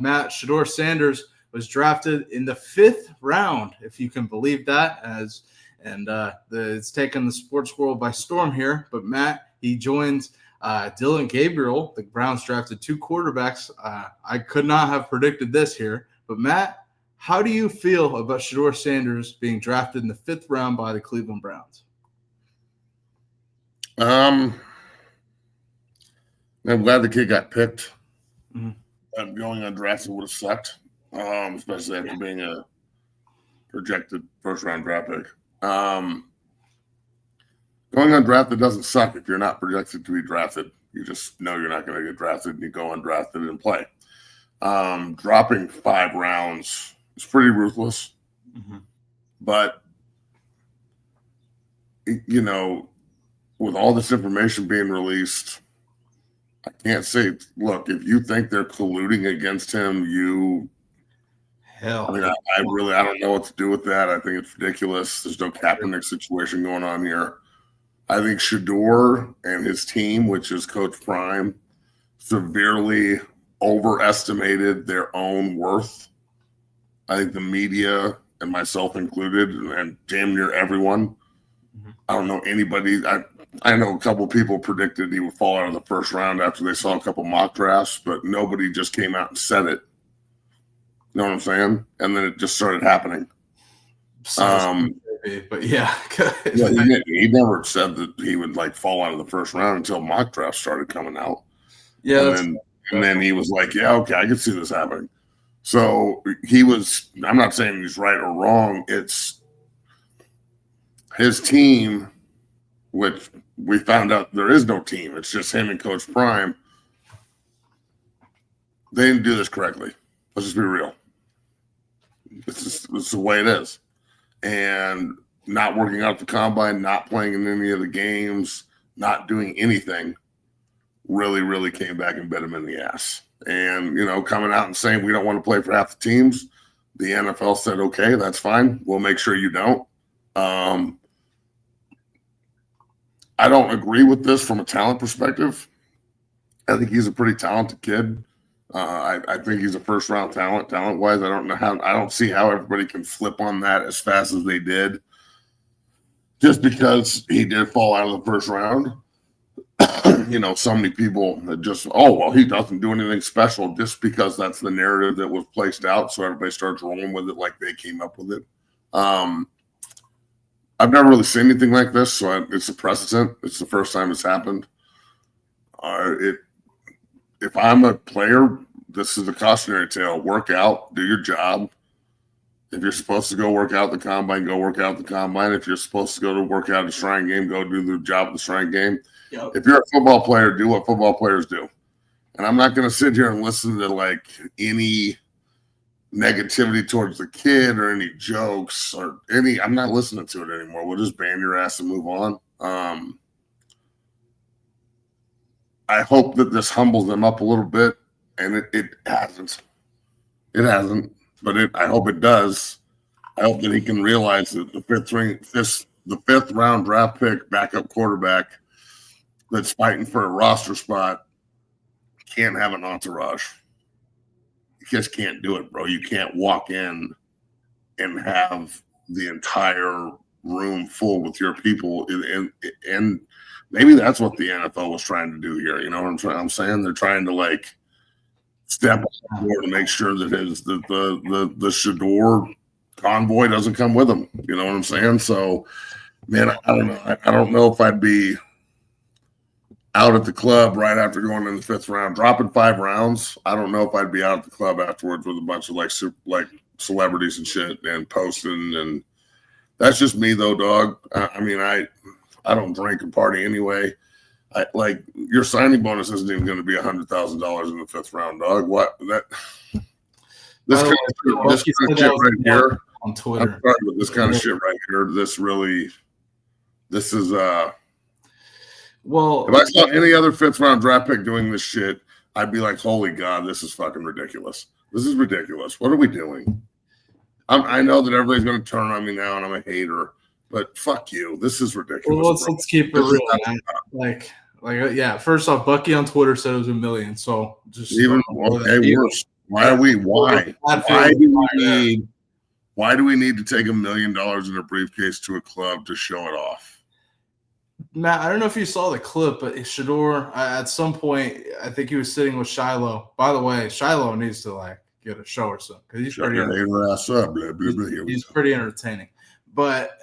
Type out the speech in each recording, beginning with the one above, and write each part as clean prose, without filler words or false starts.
Matt, Shedeur Sanders was drafted in the 5th round, if you can believe that. It's taken the sports world by storm here. But Matt, he joins Dylan Gabriel. The Browns drafted 2 quarterbacks. I could not have predicted this here. But Matt, how do you feel about Shedeur Sanders being drafted in the 5th round by the Cleveland Browns? I'm glad the kid got picked. Mm-hmm. Going undrafted would have sucked, especially after being a projected first-round draft pick. Going undrafted doesn't suck if you're not projected to be drafted. You just know you're not going to get drafted, and you go undrafted and play. Dropping 5 rounds is pretty ruthless. Mm-hmm. But, you know, with all this information being released, I can't say, look, if you think they're colluding against him, I don't know what to do with that. I think it's ridiculous. There's no Kaepernick situation going on here. I think Shedeur and his team, which is Coach Prime, severely overestimated their own worth. I think the media, and myself included, and damn near everyone, I don't know anybody. I know a couple of people predicted he would fall out of the first round after they saw a couple mock drafts, but nobody just came out and said it. You know what I'm saying? And then it just started happening. But yeah. He never said that he would fall out of the first round until mock drafts started coming out. Yeah. And then he was like, yeah, okay, I can see this happening. So I'm not saying he's right or wrong. It's his team, which we found out there is no team. It's just him and Coach Prime. They didn't do this correctly. Let's just be real. It's the way it is. And not working out the combine, not playing in any of the games, not doing anything really, really came back and bit him in the ass. And, coming out and saying we don't want to play for half the teams, the NFL said, okay, that's fine. We'll make sure you don't. I don't agree with this from a talent perspective. I think he's a pretty talented kid. I think he's a first-round talent-wise. I don't see how everybody can flip on that as fast as they did. Just because he did fall out of the first round. So many people that just, he doesn't do anything special just because that's the narrative that was placed out. So everybody starts rolling with it like they came up with it. I've never really seen anything like this, so it's a precedent. It's the first time it's happened. If I'm a player, this is a cautionary tale. Work out, do your job. If you're supposed to go work out the combine, go work out the combine. If you're supposed to go to work out a shrine game, go do the job of the shrine game. Yep. If you're a football player, do what football players do. And I'm not going to sit here and listen to any negativity towards the kid or any jokes or I'm not listening to it anymore. We'll just ban your ass and move on. I hope that this humbles them up a little bit, and it hasn't. It hasn't, but I hope it does. I hope that he can realize that the 5th round draft pick, backup quarterback that's fighting for a roster spot can't have an entourage. You just can't do it, bro. You can't walk in and have the entire room full with your people. And maybe that's what the NFL was trying to do here. You know what I'm saying? They're trying to step on board to make sure that the Shedeur convoy doesn't come with them. You know what I'm saying? So, man, I don't know. I don't know if I'd be out at the club right after going in the 5th round, dropping 5 rounds. I don't know if I'd be out at the club afterwards with a bunch of celebrities and shit and posting. And that's just me though, dog. I don't drink and party anyway. Your signing bonus isn't even going to be $100,000 in the 5th round, dog. What this kind of shit right here on Twitter. I'm sorry, but this kind of shit right here. This is well, if I saw any other 5th round draft pick doing this shit, I'd be like, holy God, this is fucking ridiculous. This is ridiculous. What are we doing? I know that everybody's going to turn on me now, and I'm a hater. But fuck you. This is ridiculous. Well, let's keep it real. Yeah. First off, Bucky on Twitter said it was $1 million. So just even worse. Why do we need to take $1 million in a briefcase to a club to show it off? Matt, I don't know if you saw the clip, but Shedeur, at some point, I think he was sitting with Shiloh. By the way, Shiloh needs to get a show or something because he's pretty entertaining. But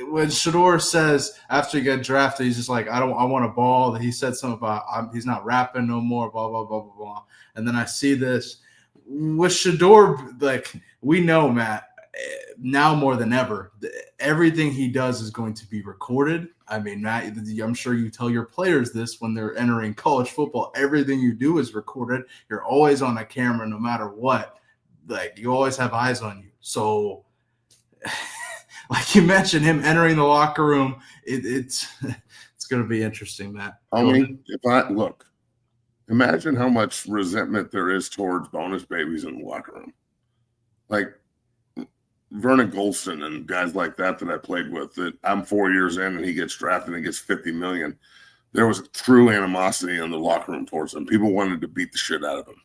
when Shedeur says after he got drafted, he's just like, I want a ball. He said something about he's not rapping no more, blah blah blah blah blah. And then I see this with Shedeur, we know, Matt, now more than ever, everything he does is going to be recorded. I mean, Matt, I'm sure you tell your players this when they're entering college football. Everything you do is recorded. You're always on a camera no matter what. You always have eyes on you. So, like you mentioned, him entering the locker room, it's going to be interesting, Matt. Imagine how much resentment there is towards bonus babies in the locker room. Like Vernon Goldston and guys like that I played with, that I'm 4 years in and he gets drafted and gets $50 million. There was a true animosity in the locker room towards him. People wanted to beat the shit out of him.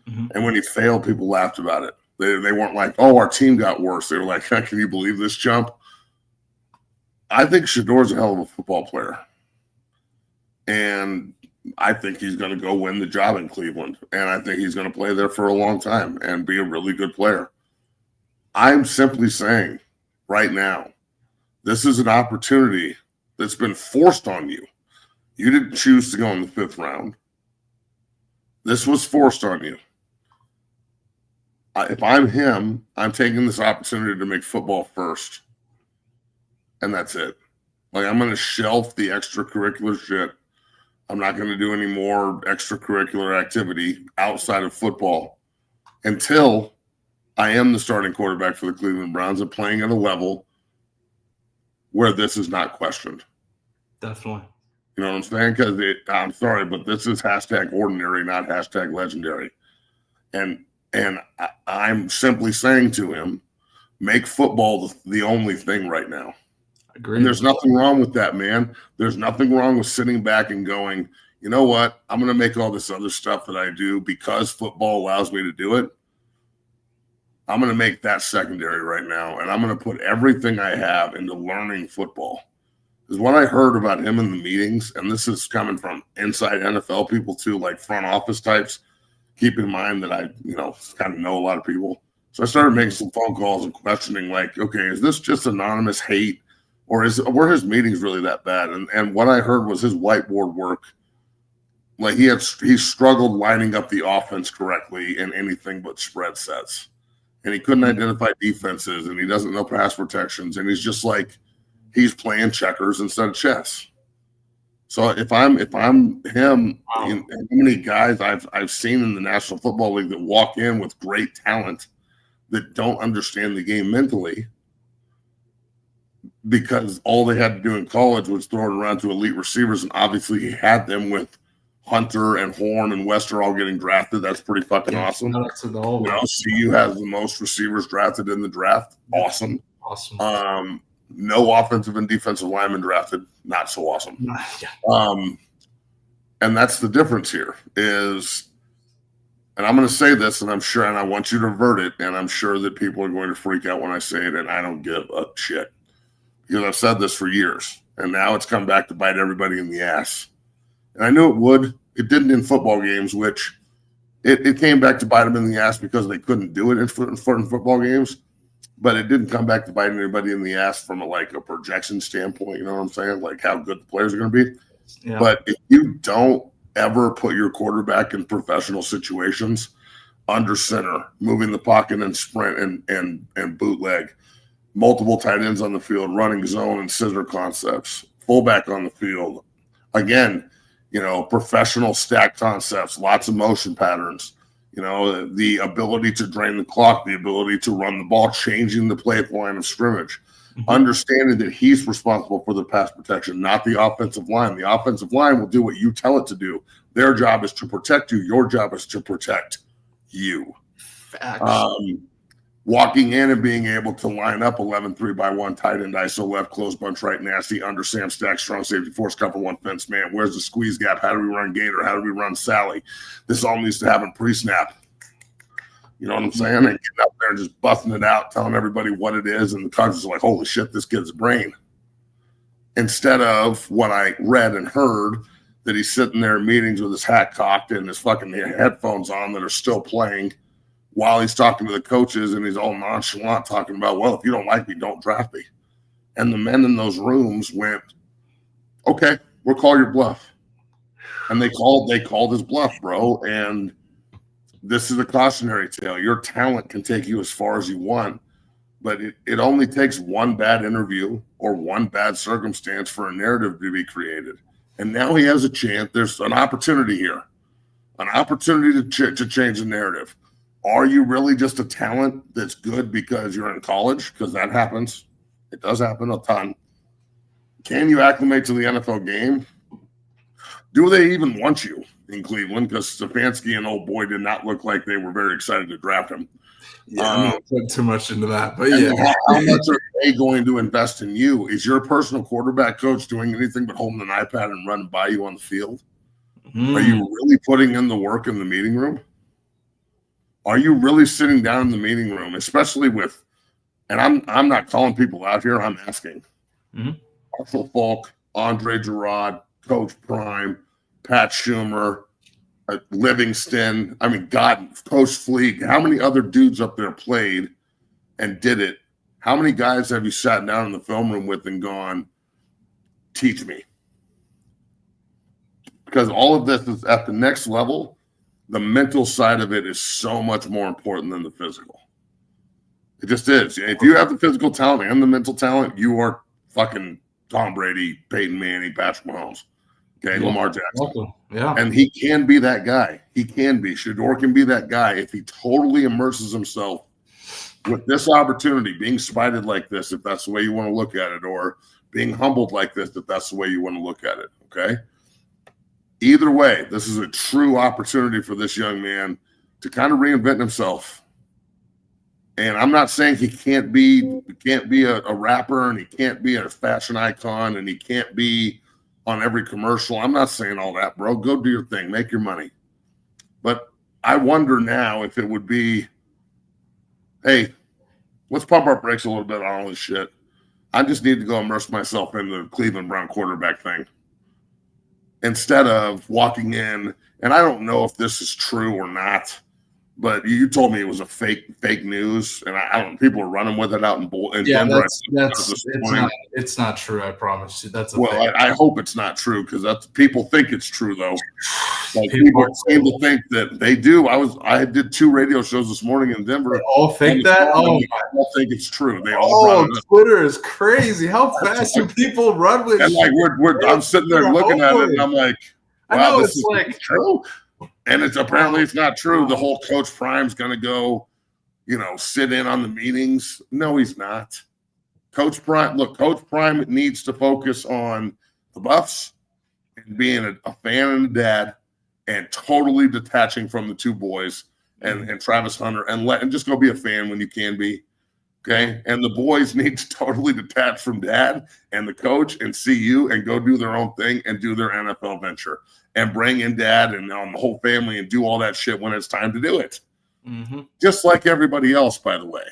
Mm-hmm. And when he failed, people laughed about it. They weren't like, oh, our team got worse. They were like, can you believe this jump? I think Shedeur's a hell of a football player. And I think he's going to go win the job in Cleveland. And I think he's going to play there for a long time and be a really good player. I'm simply saying right now, this is an opportunity that's been forced on you. You didn't choose to go in the 5th round. This was forced on you. If I'm him, I'm taking this opportunity to make football first. And that's it. I'm going to shelf the extracurricular shit. I'm not going to do any more extracurricular activity outside of football until I am the starting quarterback for the Cleveland Browns and playing at a level where this is not questioned. Definitely. You know what I'm saying? Because I'm sorry, but this is #ordinary, not #legendary. And I'm simply saying to him, make football the only thing right now. Agreed. And there's nothing wrong with that, man. There's nothing wrong with sitting back and going, you know what? I'm going to make all this other stuff that I do because football allows me to do it. I'm going to make that secondary right now, and I'm going to put everything I have into learning football. Because what I heard about him in the meetings, and this is coming from inside NFL people too, like front office types, keep in mind that I, kind of know a lot of people. So I started making some phone calls and questioning, okay, is this just anonymous hate, or were his meetings really that bad? And what I heard was his whiteboard work. He struggled lining up the offense correctly in anything but spread sets. And he couldn't identify defenses, and he doesn't know pass protections, and he's just he's playing checkers instead of chess. So if I'm him, wow. How many guys I've seen in the National Football League that walk in with great talent that don't understand the game mentally because all they had to do in college was throw it around to elite receivers, and obviously he had them with Hunter and Horn and Wester all getting drafted. That's pretty fucking awesome. CU has the most receivers drafted in the draft. Awesome. No offensive and defensive linemen drafted. Not so awesome. And that's the difference here is, and I'm going to say this, and I'm sure, and I want you to avert it, and I'm sure that people are going to freak out when I say it, and I don't give a shit. Because I've said this for years, and now it's come back to bite everybody in the ass. And I knew it would. It didn't in football games, which it came back to bite them in the ass because they couldn't do it in football games. But it didn't come back to bite anybody in the ass from a projection standpoint. You know what I'm saying? How good the players are going to be. Yeah. But if you don't ever put your quarterback in professional situations under center, moving the pocket and sprint and bootleg, multiple tight ends on the field, running zone and scissor concepts, fullback on the field, again, professional stack concepts, lots of motion patterns, the ability to drain the clock, the ability to run the ball, changing the play at the line of scrimmage, understanding that he's responsible for the pass protection, not the offensive line. The offensive line will do what you tell it to do. Their job is to protect you. Your job is to protect you. Walking in and being able to line up 11 3-by-1 tight end ISO left close bunch right nasty under Sam Stack strong safety force cover one fence man. Where's the squeeze gap? How do we run Gator? How do we run Sally? This all needs to happen pre-snap. You know what I'm saying? And getting up there and just busting it out, telling everybody what it is. And the coaches are like, holy shit, this kid's a brain. Instead of what I read and heard, that he's sitting there in meetings with his hat cocked and his fucking headphones on that are still playing while he's talking to the coaches, and he's all nonchalant talking about, well, if you don't like me, don't draft me. And the men in those rooms went, okay, we'll call your bluff. And they called his bluff, bro. And this is a cautionary tale. Your talent can take you as far as you want, but it only takes one bad interview or one bad circumstance for a narrative to be created. And now he has a chance. There's an opportunity here, an opportunity to change the narrative. Are you really just a talent that's good because you're in college? Because that happens. It does happen a ton. Can you acclimate to the NFL game? Do they even want you in Cleveland? Because Stefanski and old boy did not look like they were very excited to draft him. Yeah, I'm not putting too much into that, but yeah. How much are they going to invest in you? Is your personal quarterback coach doing anything but holding an iPad and running by you on the field? Are you really putting in the work in the meeting room? Are you really sitting down in the meeting room, especially with, and I'm not calling people out here, I'm asking. Marshall Falk, Andre Gerard, Coach Prime, Pat Schumer, Livingston, I mean, God, Coach Fleek, how many other dudes up there played and did it? How many guys have you sat down in the film room with and gone, teach me? Because all of this is at the next level. The mental side of it is so much more important than the physical. It just is. If you have the physical talent and the mental talent, you are fucking Tom Brady, Peyton Manning, Patrick Mahomes. Okay, yeah. Lamar Jackson. Yeah. And he can be that guy. He can be. Shedeur can be that guy if he totally immerses himself with this opportunity, being spited like this, if that's the way you want to look at it, or being humbled like this, if that's the way you want to look at it. Okay. Either way, this is a true opportunity for this young man to kind of reinvent himself. And I'm not saying he can't be a rapper, and he can't be a fashion icon, and he can't be on every commercial. I'm not saying all that, bro. Go do your thing. Make your money. But I wonder now if it would be, hey, let's pump our brakes a little bit on all this shit. I just need to go immerse myself in the Cleveland Brown quarterback thing. Instead of walking in, and I don't know if this is true or not, but you told me it was a fake news, and I don't. People are running with it out in Denver. It's not true. I promise you. That's I hope it's not true, because that's people think it's true though. Like people seem to think that they do. I did 2 radio shows this morning in Denver. They all think that. Oh, I all think it's true. They all. Twitter is crazy. How fast do people run with? And like I'm sitting there looking at it, and I'm like, wow, I know, this is like true. And it's apparently it's not true. The whole Coach Prime's going to go, sit in on the meetings. No, he's not. Coach Prime needs to focus on the Buffs and being a fan and a dad, and totally detaching from the 2 boys and Travis Hunter, and just go be a fan when you can be. Okay. And the boys need to totally detach from dad and the coach and see you and go do their own thing and do their NFL venture and bring in dad and the whole family and do all that shit when it's time to do it. Just like everybody else, by the way.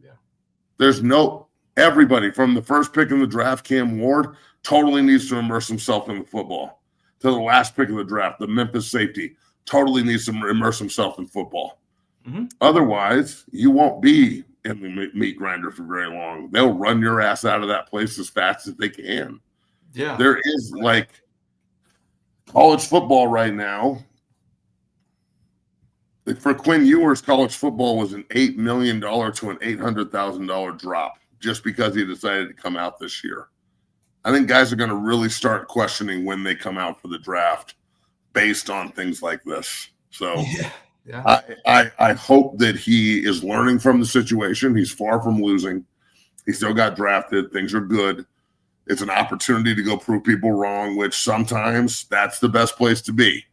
Yeah. There's everybody from the first pick in the draft, Cam Ward, totally needs to immerse himself in the football. To the last pick of the draft, the Memphis safety, totally needs to immerse himself in football. Otherwise, you won't be in the meat grinder for very long. They'll run your ass out of that place as fast as they can. Yeah. There is like college football right now. For Quinn Ewers, college football was an $8 million to an $800,000 drop just because he decided to come out this year. I think guys are going to really start questioning when they come out for the draft based on things like this. So yeah. I hope that he is learning from the situation. He's far from losing. He still got drafted. Things are good. It's an opportunity to go prove people wrong, which sometimes that's the best place to be.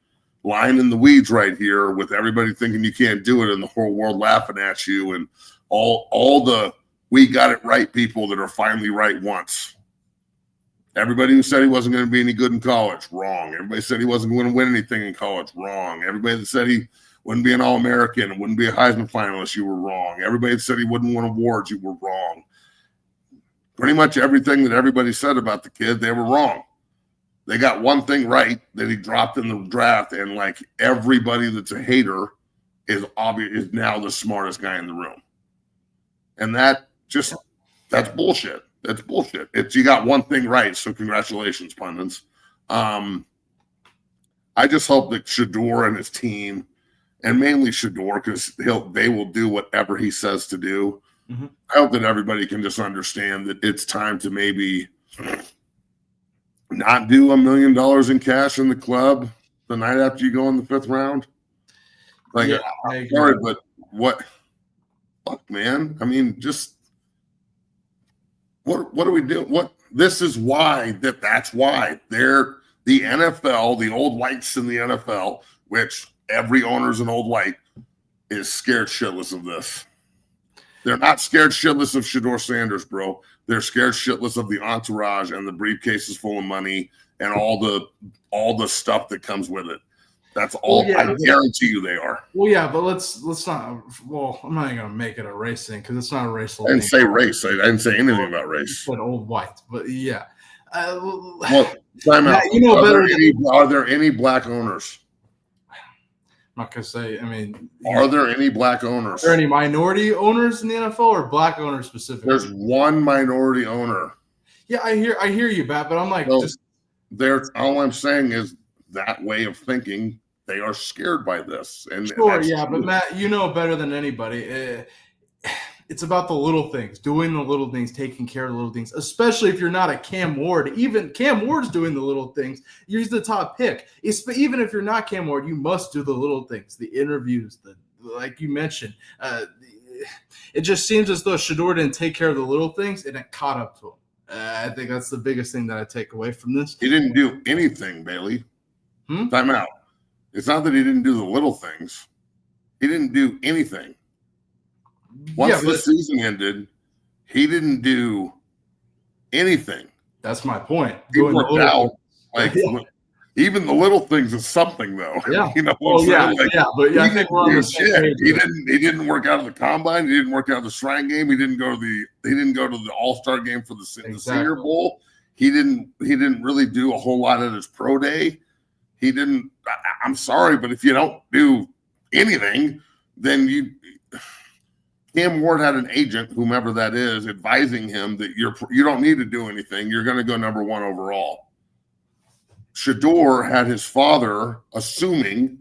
Lying in the weeds right here with everybody thinking you can't do it and the whole world laughing at you, and all the we got it right people that are finally right once. Everybody who said he wasn't going to be any good in college, wrong. Everybody said he wasn't going to win anything in college, wrong. Everybody that said he wouldn't be an All-American, wouldn't be a Heisman finalist, you were wrong. Everybody said he wouldn't win awards, you were wrong. Pretty much everything that everybody said about the kid, they were wrong. They got one thing right that he dropped in the draft, and like everybody that's a hater is now the smartest guy in the room. And that's bullshit. That's bullshit. You got one thing right, so congratulations, pundits. I just hope that Shedeur and his team, and mainly Shedeur, because they will do whatever he says to do. Mm-hmm. I hope that everybody can just understand that it's time to maybe not do $1 million in cash in the club the night after you go in the 5th round. Like, yeah, I'm sorry, but what? Fuck, man. I mean, just what are we doing? This is why that's why they're the NFL, the old whites in the NFL, which every owner's an old white, is scared shitless of this. They're not scared shitless of Shedeur Sanders, bro. They're scared shitless of the entourage and the briefcases full of money and all the stuff that comes with it. That's all. Well, yeah, I guarantee you they are. Well, yeah, but let's not. Well, I'm not even gonna make it a race thing because it's not a racial. I didn't say race. I didn't say anything about race. But old white. But yeah. Well, time out. You know better. Are there any black owners? I'm not gonna say. I mean, are there any black owners? Are there any minority owners in the NFL or black owners specifically? There's one minority owner. Yeah, I hear you, Bat, but I'm like, all I'm saying is that way of thinking. They are scared by this. And sure, yeah, but Matt, you know better than anybody. It's about the little things, doing the little things, taking care of the little things, especially if you're not a Cam Ward. Even Cam Ward's doing the little things. He's the top pick. Even if you're not Cam Ward, you must do the little things, the interviews, like you mentioned. It just seems as though Shedeur didn't take care of the little things, and it caught up to him. I think that's the biggest thing that I take away from this. He didn't do anything, Bailey. Time out. It's not that he didn't do the little things. He didn't do anything. Once the season ended, he didn't do anything. That's my point. He worked out. Like, even the little things is something, though. Yeah. You know what I'm saying? But I think we're on the same page. He didn't work out of the combine. He didn't work out of the Shrine Game. He didn't go to the All-Star Game for the Senior Bowl. He didn't really do a whole lot at his pro day. He didn't. I'm sorry, but if you don't do anything, then Cam Ward had an agent, whomever that is, advising him that you don't need to do anything. You're going to go number 1 overall. Shedeur had his father assuming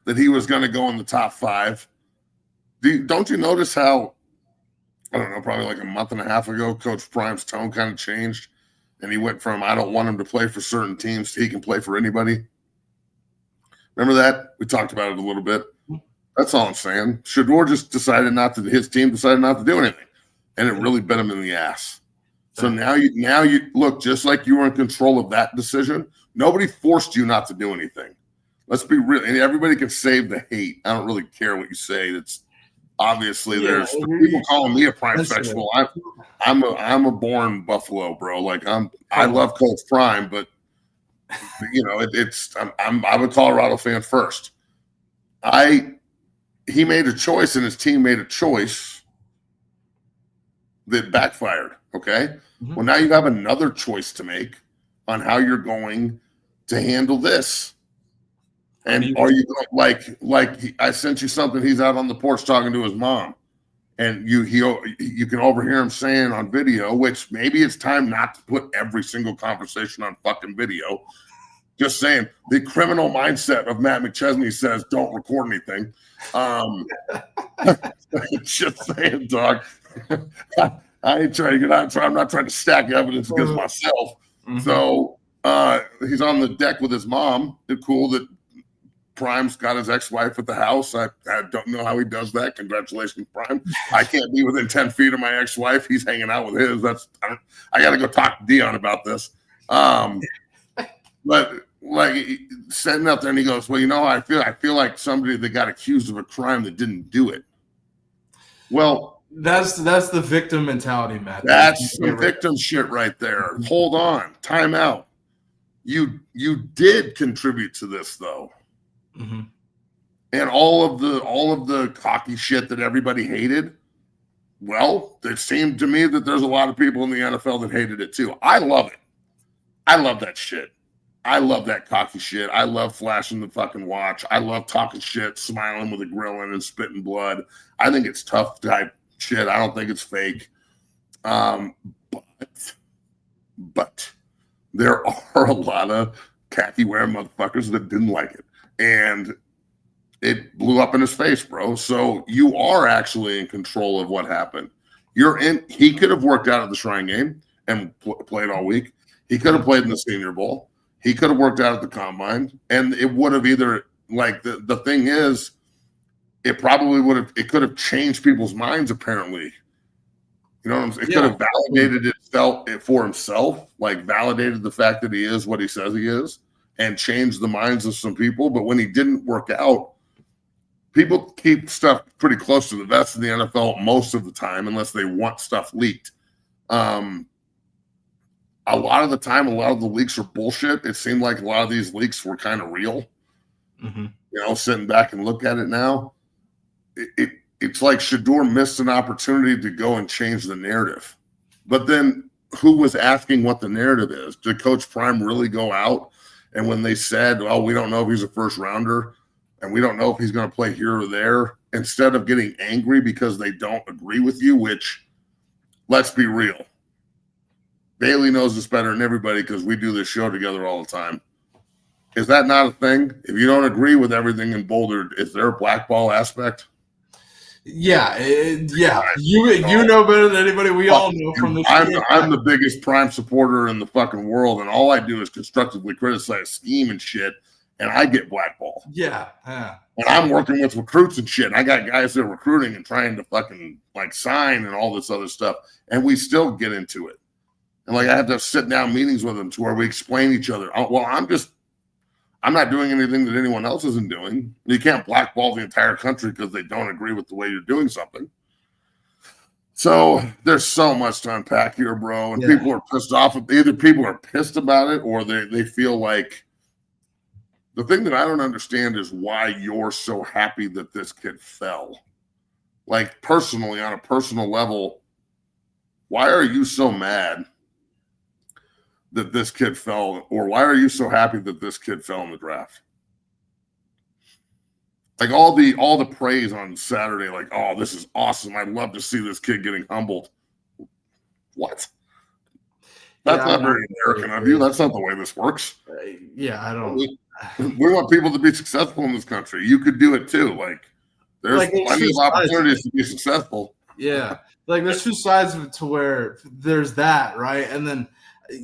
that he was going to go in the top 5. Don't you notice how, I don't know, probably like a month and a half ago, Coach Prime's tone kind of changed? And he went from, I don't want him to play for certain teams to he can play for anybody. Remember that? We talked about it a little bit. That's all I'm saying. Shedeur just his team decided not to do anything. And it really bit him in the ass. So now you look, just like you were in control of that decision, nobody forced you not to do anything. Let's be real. And everybody can save the hate. I don't really care what you say. It's obviously there's people calling me a prime sexual. I'm a born Buffalo, bro. Like I love Coach Prime, but you know, I'm a Colorado fan first. He made a choice and his team made a choice that backfired. Okay. Mm-hmm. Well, now you have another choice to make on how you're going to handle this. And are you like I sent you something? He's out on the porch talking to his mom, and you can overhear him saying on video, which maybe it's time not to put every single conversation on fucking video. Just saying, the criminal mindset of Matt McChesney says don't record anything. Just saying, dog. I ain't trying to get out. I'm not trying to stack evidence against myself. Mm-hmm. So he's on the deck with his mom. It's cool that Prime's got his ex-wife at the house. I don't know how he does that. Congratulations, Prime. I can't be within 10 feet of my ex-wife. He's hanging out with his. I got to go talk to Dion about this. But like sitting up there and he goes, well, you know, I feel like somebody that got accused of a crime that didn't do it. Well, that's the victim mentality, Matt. That's the victim shit right there. Hold on. Time out. You did contribute to this though. Mm-hmm. and all of the cocky shit that everybody hated. Well, it seemed to me that there's a lot of people in the NFL that hated it too. I love it. I love that shit. I love that cocky shit. I love flashing the fucking watch. I love talking shit, smiling with a grin and spitting blood. I think it's tough type shit. I don't think it's fake. But there are a lot of khaki wearing motherfuckers that didn't like it. And it blew up in his face, bro. So you are actually in control of what happened. He could have worked out at the Shrine Game and played all week. He could have played in the Senior Bowl. He could have worked out at the Combine. And it would have either, like, the thing is, it could have changed people's minds, apparently. You know what I'm saying? It could have validated itself for himself, like validated the fact that he is what he says he is, and changed the minds of some people. But when he didn't work out, people keep stuff pretty close to the vest in the NFL most of the time, unless they want stuff leaked. A lot of the time, a lot of the leaks are bullshit. It seemed like a lot of these leaks were kind of real. Mm-hmm. You know, sitting back and look at it now, it's like Shedeur missed an opportunity to go and change the narrative. But then who was asking what the narrative is? Did Coach Prime really go out? And when they said, oh, we don't know if he's a first rounder and we don't know if he's going to play here or there, instead of getting angry because they don't agree with you, which, let's be real, Bailey knows this better than everybody because we do this show together all the time. Is that not a thing? If you don't agree with everything in Boulder, is there a blackball aspect? Yeah. You know better than anybody. We all know from the show. I'm the biggest Prime supporter in the fucking world, and all I do is constructively criticize scheme and shit, and I get blackballed. Yeah. And I'm working with recruits and shit. And I got guys that are recruiting and trying to fucking like sign and all this other stuff, and we still get into it. And like I have to sit down meetings with them to where we explain each other. Well, I'm not doing anything that anyone else isn't doing. You can't blackball the entire country because they don't agree with the way you're doing something. So there's so much to unpack here, bro. And people are pissed off. Either people are pissed about it or they feel like the thing that I don't understand is why you're so happy that this kid fell. Like personally, on a personal level, why are you so mad that this kid fell, or why are you so happy that this kid fell in the draft? Like all the praise on Saturday, like, oh, this is awesome. I'd love to see this kid getting humbled. What? That's not very American of you. That's not the way this works. I don't. We want people to be successful in this country. You could do it too. Like, there's plenty of opportunities to be successful. Yeah. Like, there's two sides of it to where there's that, right? And then,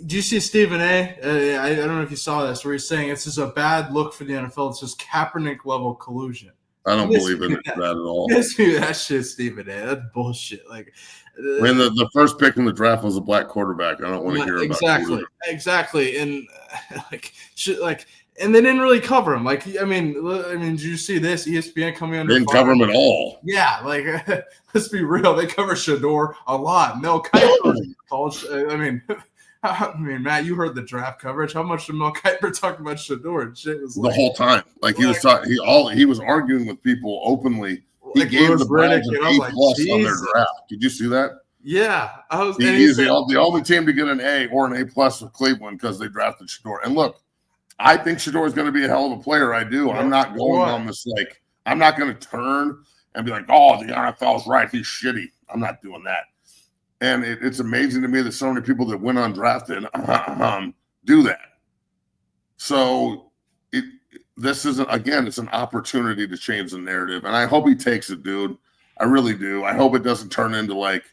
do you see Stephen A? I don't know if you saw this, where he's saying it's just a bad look for the NFL. It's just Kaepernick level collusion. I don't believe in that at all. That shit, Stephen A. That's bullshit. Like, when the first pick in the draft was a black quarterback, I don't want to hear about exactly, and and they didn't really cover him. Like, I mean, did you see this? ESPN coming under didn't cover him at all. Yeah, like let's be real, they cover Shedeur a lot. Mel Kiper, Matt, you heard the draft coverage. How much did Mel Kiper talk about Shedeur? Shit was the whole time. Like he was talking, he was arguing with people openly. He gave the Browns an A+ on their draft. Did you see that? Yeah, he's the only team to get an A or an A+ with Cleveland because they drafted Shedeur. And look, I think Shedeur is going to be a hell of a player. I do. I'm not going on this like I'm not going to turn and be like, oh, the NFL's right. He's shitty. I'm not doing that. And it's amazing to me that so many people that went undrafted do that. So this isn't, again, it's an opportunity to change the narrative. And I hope he takes it, dude. I really do. I hope it doesn't turn into like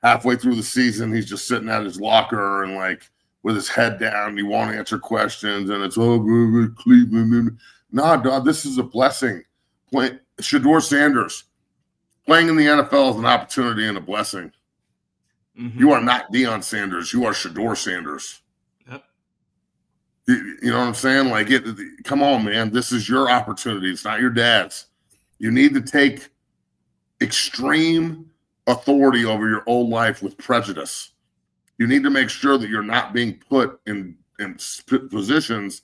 halfway through the season, he's just sitting at his locker and like with his head down, he won't answer questions. And it's, Cleveland. Nah, dog, this is a blessing. Shedeur Sanders playing in the NFL is an opportunity and a blessing. Mm-hmm. You are not Deion Sanders. You are Shedeur Sanders. Yep. You know what I'm saying? Like, come on, man. This is your opportunity. It's not your dad's. You need to take extreme authority over your own life with prejudice. You need to make sure that you're not being put in positions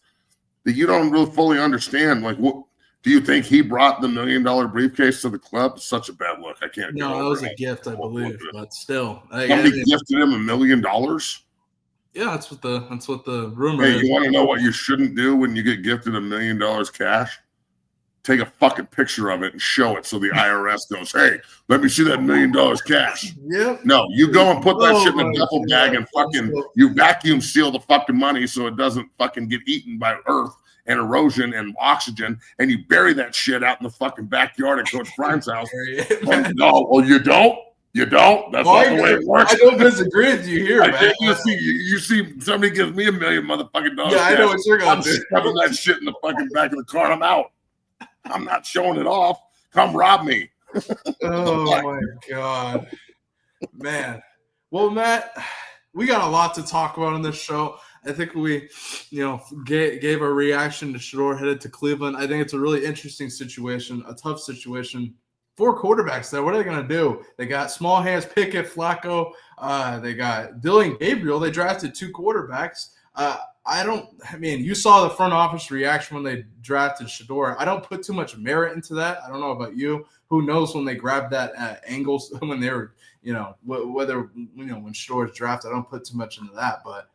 that you don't really fully understand. Like, what Do you think he brought the $1 million briefcase to the club? Such a bad look. I can't. No, that was a gift, I believe, but still, somebody gifted him $1 million. Yeah, that's what the rumor is. Hey, you want to know what you shouldn't do when you get gifted $1 million cash? Take a fucking picture of it and show it so the IRS goes, hey, let me see that $1 million cash. Yep. No, you go and put that shit in a duffel bag and fucking you vacuum seal the fucking money so it doesn't fucking get eaten by earth and erosion and oxygen, and you bury that shit out in the fucking backyard at Coach Brian's house. No, well, you don't. You don't. That's not the way it works. I don't disagree with you here, man. You see somebody gives me $1 million motherfucking dollars. Yeah, I know what you're gonna do. I'm shoving that shit in the fucking back of the car. I'm out. I'm not showing it off. Come rob me. Oh my God, man. Well, Matt, we got a lot to talk about on this show. I think we, gave a reaction to Shedeur headed to Cleveland. I think it's a really interesting situation, a tough situation. 4 quarterbacks there. What are they going to do? They got small hands, Pickett, Flacco. They got Dylan Gabriel. They drafted 2 quarterbacks. You saw the front office reaction when they drafted Shedeur. I don't put too much merit into that. I don't know about you. Who knows when they grabbed that angles when they were, when Shedeur is drafted. I don't put too much into that, but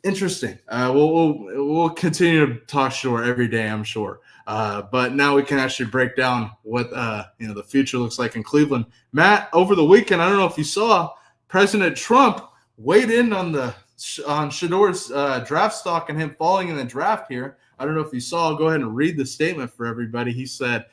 interesting. We'll continue to talk Shedeur every day, I'm sure. But now we can actually break down what the future looks like in Cleveland. Matt, over the weekend, I don't know if you saw, President Trump weighed in on Shedeur's draft stock and him falling in the draft here. I don't know if you saw. I'll go ahead and read the statement for everybody. He said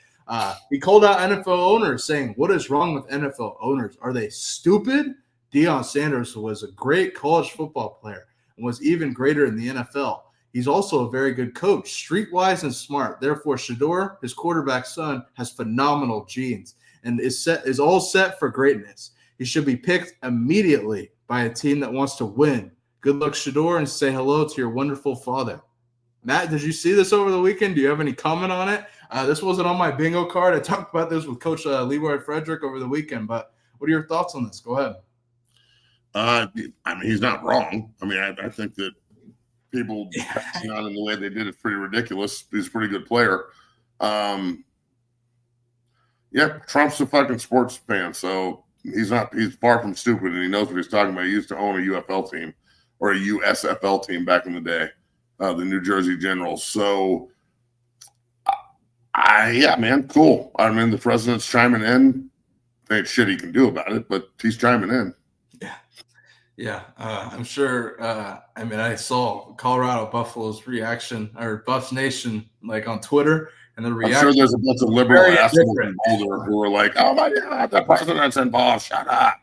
he called out NFL owners, saying, "What is wrong with NFL owners? Are they stupid? Deion Sanders was a great college football player and was even greater in the NFL. He's also a very good coach, streetwise and smart. Therefore, Shedeur, his quarterback son, has phenomenal genes and is all set for greatness. He should be picked immediately by a team that wants to win. Good luck, Shedeur, and say hello to your wonderful father." Matt, did you see this over the weekend? Do you have any comment on it? This wasn't on my bingo card. I talked about this with Coach Leroy Frederick over the weekend, but what are your thoughts on this? Go ahead. He's not wrong. I think that people passing on in the way they did is pretty ridiculous. He's a pretty good player. Trump's a fucking sports fan, so he's far from stupid, and he knows what he's talking about. He used to own a UFL team or a USFL team back in the day, the New Jersey Generals. So, cool. The president's chiming in. There ain't shit he can do about it, but he's chiming in. Yeah, I'm sure. I saw Colorado Buffalo's reaction, or Buffs Nation, like on Twitter, and the reaction. I'm sure there's a bunch of liberal assholes in Boulder who are like, "Oh my God, the president's involved. Shut up."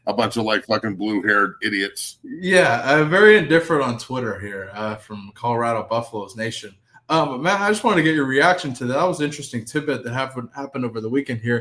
A bunch of like fucking blue-haired idiots. Yeah, very indifferent on Twitter here from Colorado Buffalo's Nation. Matt, I just wanted to get your reaction to that. That was an interesting tidbit that happened over the weekend here.